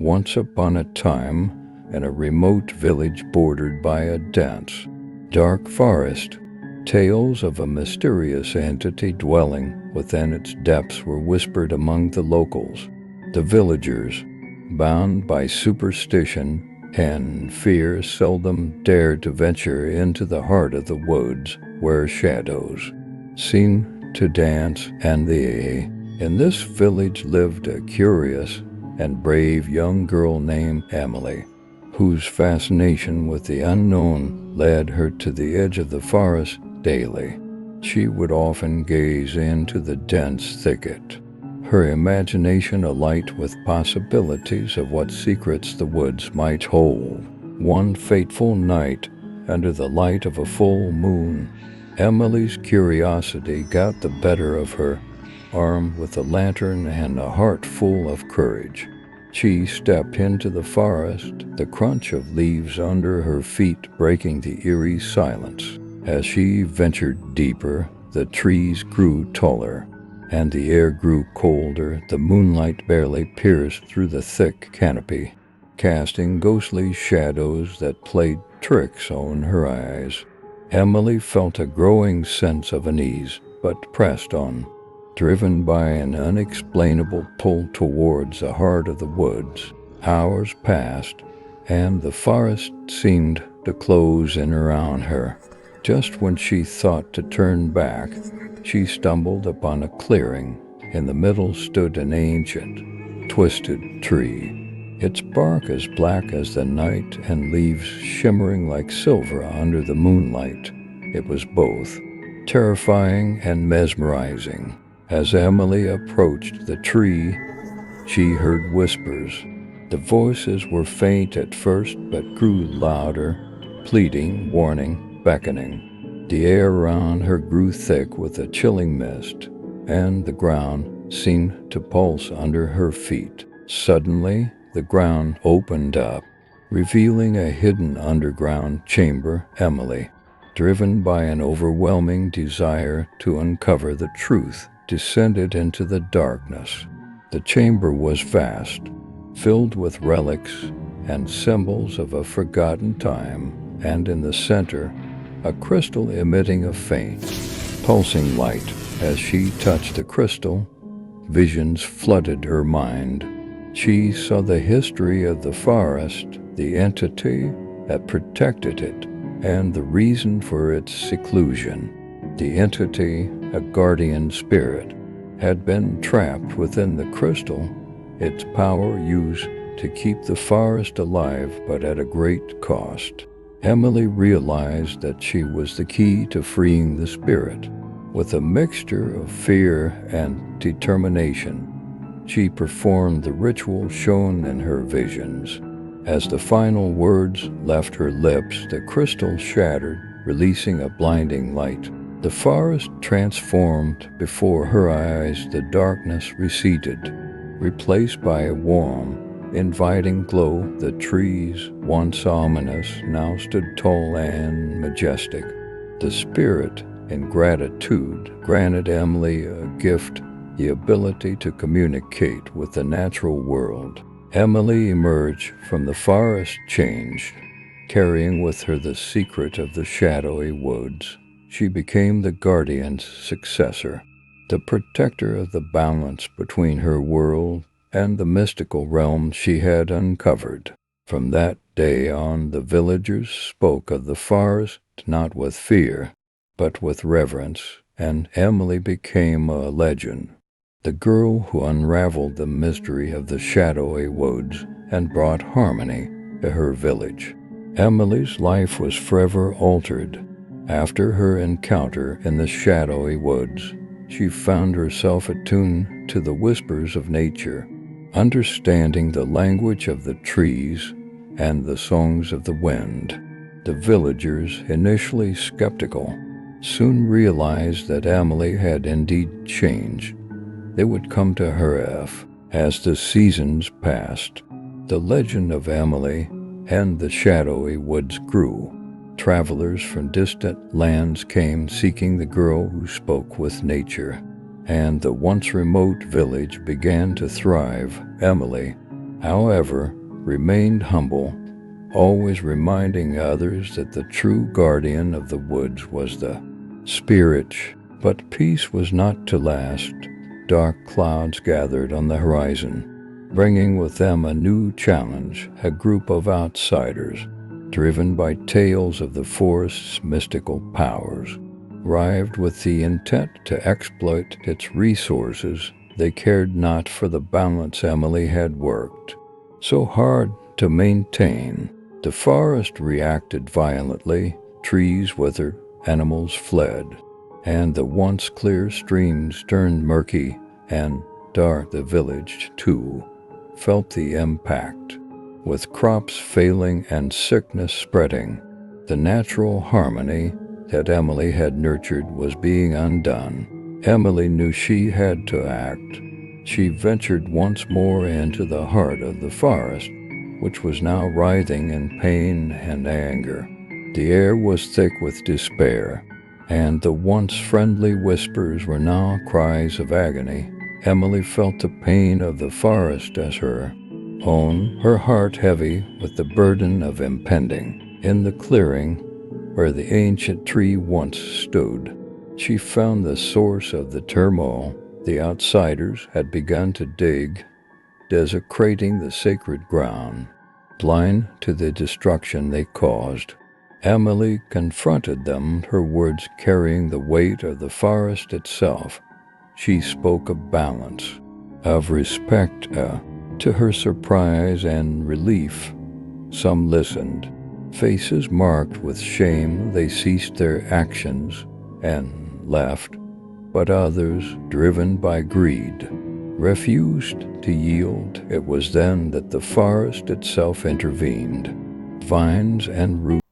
Once upon a time, in a remote village bordered by a dense, dark forest, tales of a mysterious entity dwelling within its depths were whispered among the locals. The villagers, bound by superstition and fear, seldom dared to venture into the heart of the woods where shadows seemed to dance and the in this village lived a curious and brave young girl named Emily, whose fascination with the unknown led her to the edge of the forest daily. She would often gaze into the dense thicket, her imagination alight with possibilities of what secrets the woods might hold. One fateful night, under the light of a full moon, Emily's curiosity got the better of her. Armed with a lantern and a heart full of courage, she stepped into the forest, the crunch of leaves under her feet breaking the eerie silence. As she ventured deeper, the trees grew taller, and the air grew colder. The moonlight barely pierced through the thick canopy, casting ghostly shadows that played tricks on her eyes. Emily felt a growing sense of unease, but pressed on, driven by an unexplainable pull towards the heart of the woods. Hours passed, and the forest seemed to close in around her. Just when she thought to turn back, she stumbled upon a clearing. In the middle stood an ancient, twisted tree, its bark as black as the night and leaves shimmering like silver under the moonlight. It was both terrifying and mesmerizing. As Emily approached the tree, she heard whispers. The voices were faint at first but grew louder, pleading, warning, beckoning. The air around her grew thick with a chilling mist, and the ground seemed to pulse under her feet. Suddenly, the ground opened up, revealing a hidden underground chamber. Emily, driven by an overwhelming desire to uncover the truth, descended into the darkness. The chamber was vast, filled with relics and symbols of a forgotten time, and in the center, a crystal emitting a faint, pulsing light. As she touched the crystal, visions flooded her mind. She saw the history of the forest, the entity that protected it, and the reason for its seclusion. The entity, a guardian spirit, had been trapped within the crystal, its power used to keep the forest alive but at a great cost. Emily realized that she was the key to freeing the spirit. With a mixture of fear and determination, she performed the ritual shown in her visions. As the final words left her lips, the crystal shattered, releasing a blinding light. The forest transformed before her eyes. The darkness receded, replaced by a warm, inviting glow. The trees, once ominous, now stood tall and majestic. The spirit, in gratitude, granted Emily a gift, the ability to communicate with the natural world. Emily emerged from the forest changed, carrying with her the secret of the Shadowy Woods. She became the guardian's successor, the protector of the balance between her world and the mystical realm she had uncovered. From that day on, the villagers spoke of the forest not with fear, but with reverence, and Emily became a legend, the girl who unraveled the mystery of the Shadowy Woods and brought harmony to her village. Emily's life was forever altered. After her encounter in the Shadowy Woods, she found herself attuned to the whispers of nature, understanding the language of the trees and the songs of the wind. The villagers, initially skeptical, soon realized that Emily had indeed changed. They would come to her as the seasons passed. The legend of Emily and the Shadowy Woods grew. Travelers from distant lands came seeking the girl who spoke with nature, and the once remote village began to thrive. Emily, however, remained humble, always reminding others that the true guardian of the woods was the spirit. But peace was not to last. Dark clouds gathered on the horizon, bringing with them a new challenge, a group of outsiders, driven by tales of the forest's mystical powers. Arrived with the intent to exploit its resources, they cared not for the balance Emily had worked so hard to maintain. The forest reacted violently, trees withered, animals fled, and the once clear streams turned murky and dark. The village, too, felt the impact. With crops failing and sickness spreading, the natural harmony that Emily had nurtured was being undone. Emily knew she had to act. She ventured once more into the heart of the forest, which was now writhing in pain and anger. The air was thick with despair, and the once friendly whispers were now cries of agony. Emily felt the pain of the forest as her own, her heart heavy with the burden of impending. In the clearing, where the ancient tree once stood, she found the source of the turmoil. The outsiders had begun to dig, desecrating the sacred ground. Blind to the destruction they caused, Emily confronted them, her words carrying the weight of the forest itself. She spoke of balance, of respect. To her surprise and relief, some listened. Faces marked with shame, they ceased their actions and left. But others, driven by greed, refused to yield. It was then that the forest itself intervened. Vines and roots